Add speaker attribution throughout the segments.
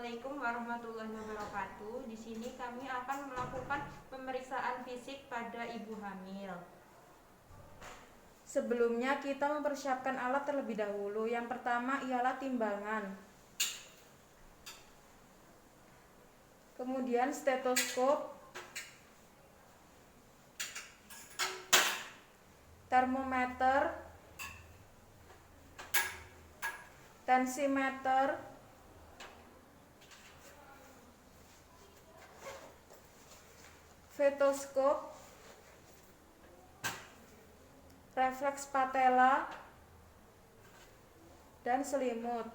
Speaker 1: Assalamualaikum warahmatullahi wabarakatuh. Di sini kami akan melakukan pemeriksaan fisik pada ibu hamil. Sebelumnya kita mempersiapkan alat terlebih dahulu. Yang pertama ialah timbangan. Kemudian stetoskop, termometer, tensimeter, stetoskop, refleks patella, dan selimut.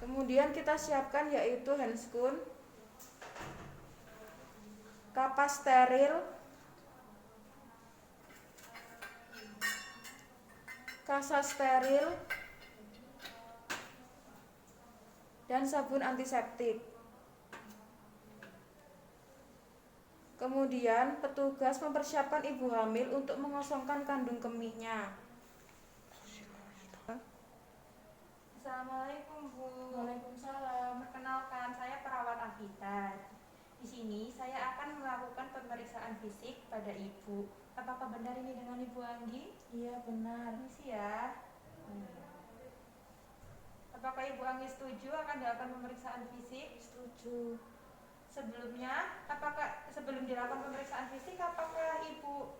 Speaker 1: Kemudian kita siapkan yaitu handscoon, kapas steril, kasa steril, dan sabun antiseptik. Kemudian petugas mempersiapkan ibu hamil untuk mengosongkan kandung kemihnya. Assalamualaikum Bu.
Speaker 2: Waalaikumsalam.
Speaker 1: Perkenalkan, saya perawat Agita. Di sini saya akan melakukan pemeriksaan fisik pada ibu. Apakah benar ini dengan Ibu Anggi?
Speaker 2: Iya benar.
Speaker 1: Permisi ya. Apakah Ibu Anggi setuju akan dilakukan pemeriksaan fisik?
Speaker 2: Setuju.
Speaker 1: Sebelum dilakukan pemeriksaan fisik, apakah Ibu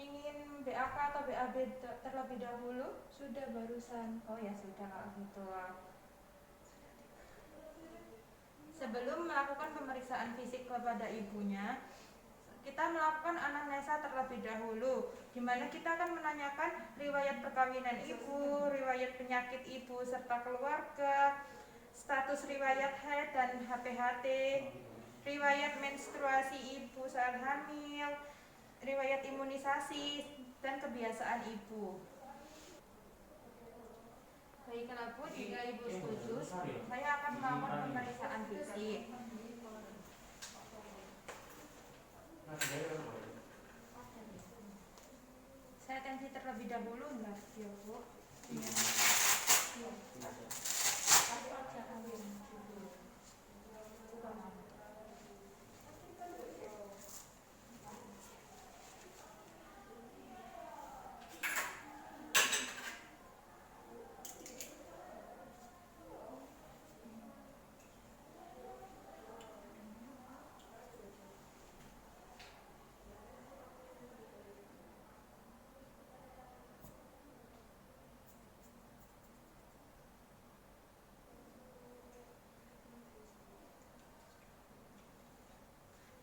Speaker 1: ingin BAK atau BAB terlebih dahulu?
Speaker 2: Sudah barusan.
Speaker 1: Oh ya sudah kalau gitu. Sebelum melakukan pemeriksaan fisik kepada ibunya, kita melakukan anamnesa terlebih dahulu, di mana kita akan menanyakan riwayat perkawinan ibu, riwayat penyakit ibu serta keluarga, status riwayat haid dan HPHT, riwayat menstruasi ibu saat hamil, riwayat imunisasi, dan kebiasaan ibu. Baiklah Bu, jika Ibu setuju, saya akan melakukan pemeriksaan fisik. Saya tensi terlebih dahulu, enggak ya Bu? Iya.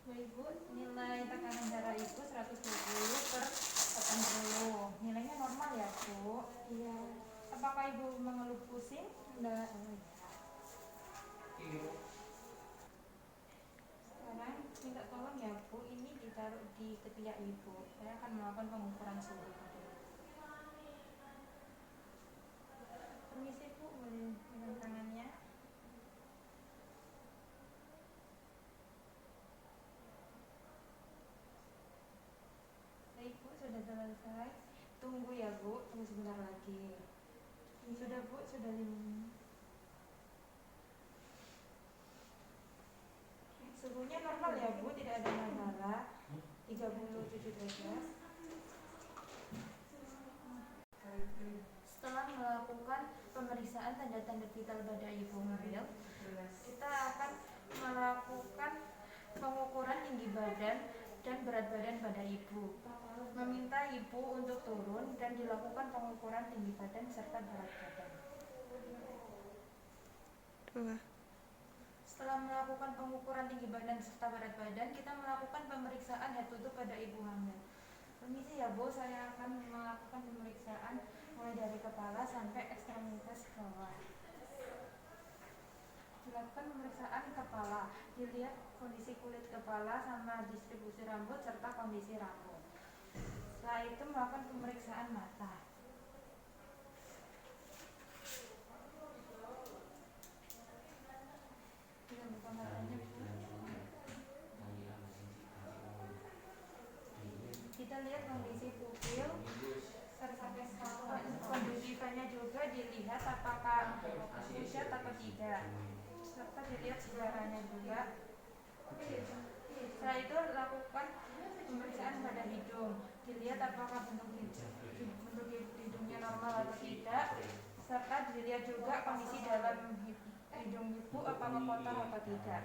Speaker 1: Baik Bu, nilai tekanan darah Ibu 120/80. Nilainya normal ya Bu?
Speaker 2: Iya.
Speaker 1: Apakah Ibu mengeluh pusing?
Speaker 2: Enggak.
Speaker 1: Sekarang minta tolong ya Bu, ini ditaruh di ketiak Ibu. Saya akan melakukan pengukuran suhu. Permisi Bu, boleh pegang tangannya? Baik Bu, sudah selesai. Tunggu ya Bu, tunggu sebentar lagi. Sudah Bu, sudah 5 menit. Suhunya normal ya Bu, tidak ada masalah. 37 derajat. Setelah melakukan pemeriksaan tanda-tanda vital pada ibu hamil, kita akan melakukan pengukuran tinggi badan dan berat badan pada ibu. Meminta ibu untuk turun dan dilakukan pengukuran tinggi badan serta berat badan. Setelah melakukan pengukuran tinggi badan serta berat badan, kita melakukan pemeriksaan head to toe pada ibu hamil. Permisi ya Bu, saya akan melakukan pemeriksaan mulai dari kepala sampai ekstremitas bawah. Dilakukan pemeriksaan kepala, dilihat kondisi kulit kepala sama distribusi rambut serta kondisi rambut. Setelah itu melakukan pemeriksaan mata. Kita buka matanya Bu. Kita lihat kondisi pupil serta konjungtivanya juga dilihat. dilihat apakah pucat atau tidak, serta dilihat seleranya juga. Setelah itu lakukan pemeriksaan pada hidung, dilihat apakah bentuk hidungnya normal atau tidak, serta dilihat juga kondisi dalam hidung ibu apakah kotor atau tidak.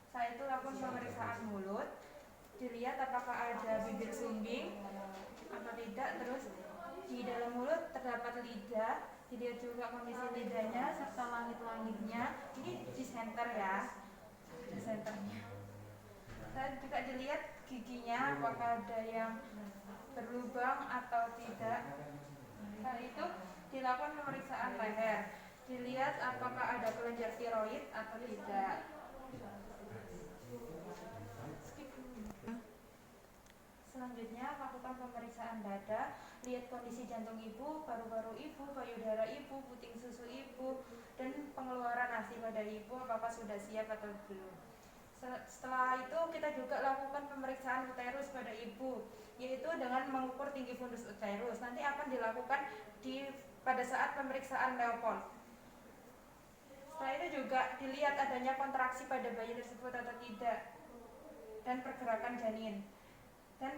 Speaker 1: Setelah itu lakukan pemeriksaan mulut, dilihat apakah ada bibir sumbing atau tidak, terus di dalam mulut terdapat lidah, dilihat juga kondisi lidahnya serta langit-langitnya. Ini di center ya, di senternya. Dan juga dilihat giginya apakah ada yang berlubang atau tidak. Setelah itu dilakukan pemeriksaan leher, dilihat apakah ada kelenjar tiroid atau tidak. Selanjutnya lakukan pemeriksaan dada, lihat kondisi jantung ibu, paru-paru ibu, payudara ibu, puting susu ibu, dan pengeluaran ASI pada ibu apakah sudah siap atau belum. Setelah itu kita juga lakukan pemeriksaan uterus pada ibu, yaitu dengan mengukur tinggi fundus uterus. Nanti akan dilakukan pada saat pemeriksaan Leopold. Setelah itu juga dilihat adanya kontraksi pada bayi tersebut atau tidak, dan pergerakan janin. Dan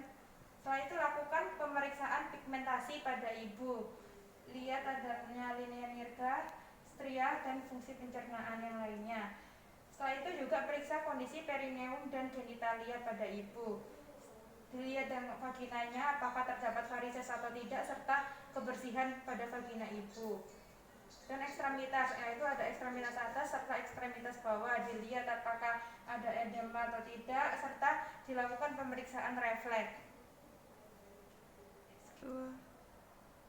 Speaker 1: setelah itu lakukan pemeriksaan pigmentasi pada ibu, lihat adanya linea nirga, stria, dan fungsi pencernaan yang lainnya. Setelah itu juga periksa kondisi perineum dan genitalia pada ibu, dilihat dengan vaginanya apakah terdapat varises atau tidak, serta kebersihan pada vagina ibu. Dan ekstremitas, yaitu ada ekstremitas atas serta ekstremitas bawah, dilihat apakah ada edema atau tidak, serta dilakukan pemeriksaan refleks.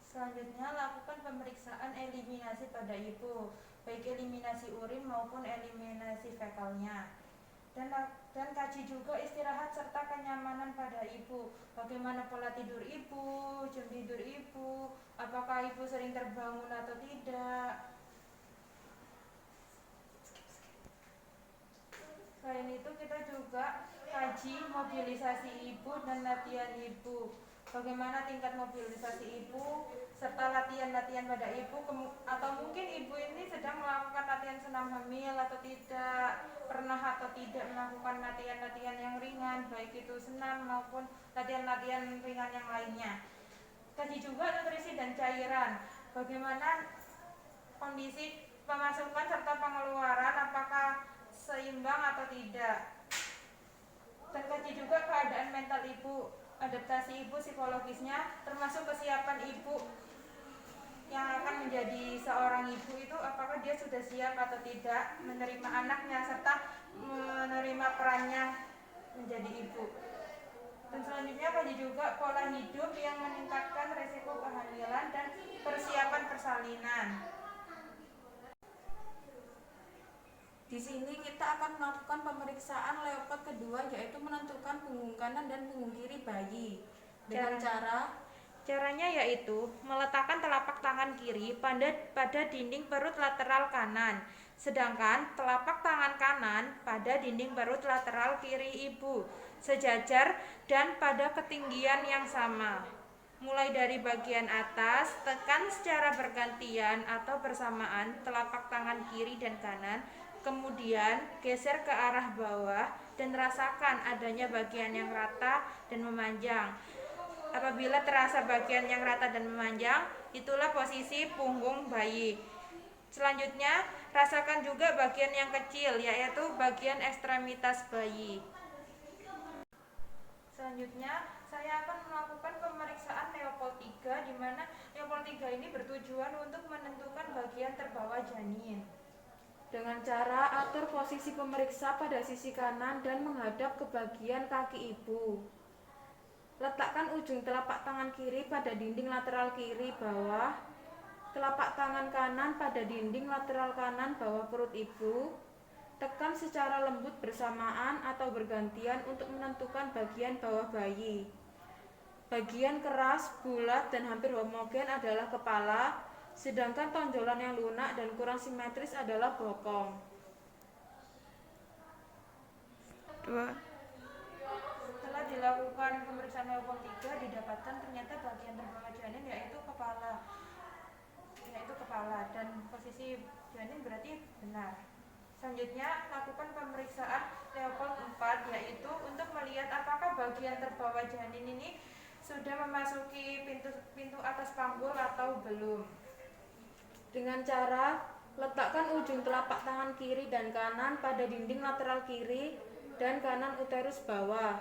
Speaker 1: Selanjutnya lakukan pemeriksaan eliminasi pada ibu, baik eliminasi urin maupun eliminasi fekalnya. Dan kaji juga istirahat serta kenyamanan pada ibu, bagaimana pola tidur ibu, jam tidur ibu, apakah ibu sering terbangun atau tidak. Selain itu kita juga kaji mobilisasi ibu dan latihan ibu, bagaimana tingkat mobilisasi ibu, serta latihan-latihan pada ibu, atau mungkin ibu ini sedang melakukan latihan senam hamil atau tidak, pernah atau tidak melakukan latihan-latihan yang ringan, baik itu senam maupun latihan-latihan ringan yang lainnya. Kaji juga nutrisi dan cairan, bagaimana kondisi pemasukan serta pengeluaran, apakah seimbang atau tidak. Dan kaji juga keadaan mental ibu, adaptasi ibu psikologisnya, termasuk kesiapan ibu yang akan menjadi seorang ibu itu, apakah dia sudah siap atau tidak menerima anaknya serta menerima perannya menjadi ibu. Dan selanjutnya kaji juga pola hidup yang meningkatkan resiko kehamilan dan persiapan persalinan. Di sini kita akan melakukan pemeriksaan Leopold kedua, yaitu menentukan punggung kanan dan punggung kiri bayi. Dengan caranya yaitu meletakkan telapak tangan kiri pada dinding perut lateral kanan, sedangkan telapak tangan kanan pada dinding perut lateral kiri ibu, sejajar dan pada ketinggian yang sama. Mulai dari bagian atas, tekan secara bergantian atau bersamaan telapak tangan kiri dan kanan, kemudian geser ke arah bawah dan rasakan adanya bagian yang rata dan memanjang. Apabila terasa bagian yang rata dan memanjang, itulah posisi punggung bayi. Selanjutnya, rasakan juga bagian yang kecil, yaitu bagian ekstremitas bayi. Selanjutnya, saya akan melakukan pemeriksaan Leopold 3, di mana Leopold 3 ini bertujuan untuk menentukan bagian terbawah janin. Dengan cara atur posisi pemeriksa pada sisi kanan dan menghadap ke bagian kaki ibu. Letakkan ujung telapak tangan kiri pada dinding lateral kiri bawah, telapak tangan kanan pada dinding lateral kanan bawah perut ibu. Tekan secara lembut bersamaan atau bergantian untuk menentukan bagian bawah bayi. Bagian keras, bulat, dan hampir homogen adalah kepala, sedangkan tonjolan yang lunak dan kurang simetris adalah bokong. Setelah dilakukan pemeriksaan Leopold 3, didapatkan ternyata bagian terbawah janin yaitu kepala, dan janin berarti benar. Selanjutnya lakukan pemeriksaan Leopold 4, yaitu untuk melihat apakah bagian terbawah janin ini sudah memasuki pintu atas panggul atau belum.
Speaker 3: Dengan cara letakkan ujung telapak tangan kiri dan kanan pada dinding lateral kiri dan kanan uterus bawah.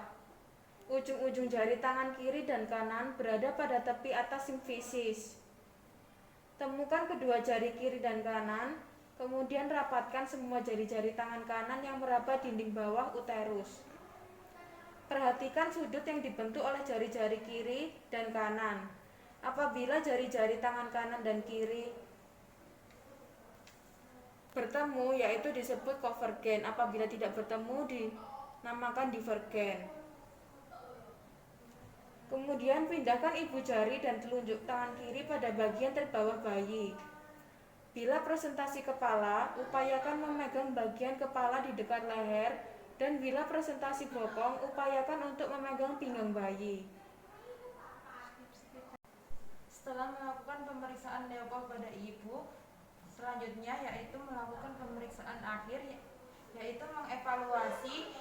Speaker 3: Ujung-ujung jari tangan kiri dan kanan berada pada tepi atas simfisis. Temukan kedua jari kiri dan kanan, kemudian rapatkan semua jari-jari tangan kanan yang meraba dinding bawah uterus. Perhatikan sudut yang dibentuk oleh jari-jari kiri dan kanan. Apabila jari-jari tangan kanan dan kiri bertemu, yaitu disebut konvergen. Apabila tidak bertemu, dinamakan divergen. Kemudian pindahkan ibu jari dan telunjuk tangan kiri pada bagian terbawah bayi. Bila presentasi kepala, upayakan memegang bagian kepala di dekat leher, dan bila presentasi bokong, upayakan untuk memegang pinggang bayi.
Speaker 1: Setelah melakukan pemeriksaan Leopold pada ibu, selanjutnya yaitu melakukan pemeriksaan akhir, yaitu mengevaluasi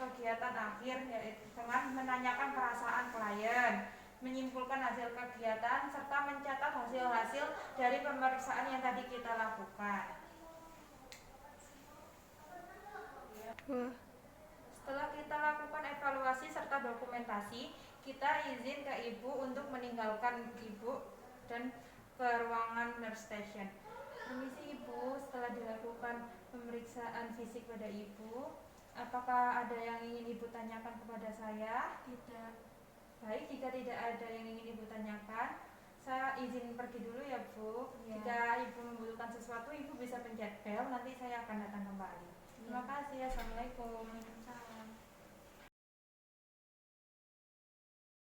Speaker 1: kegiatan akhir, yaitu dengan menanyakan perasaan klien, menyimpulkan hasil kegiatan, serta mencatat hasil-hasil dari pemeriksaan yang tadi kita lakukan. Setelah kita lakukan evaluasi serta dokumentasi, kita izin ke ibu untuk meninggalkan ibu dan ke ruangan nurse station. Permisi ibu, setelah dilakukan pemeriksaan fisik pada ibu, apakah ada yang ingin ibu tanyakan kepada saya?
Speaker 2: Tidak.
Speaker 1: Baik, jika tidak ada yang ingin ibu tanyakan, saya izin pergi dulu ya bu.
Speaker 2: Ya.
Speaker 1: Jika ibu membutuhkan sesuatu, ibu bisa pencet bel, nanti saya akan datang kembali. Terima kasih, assalamualaikum.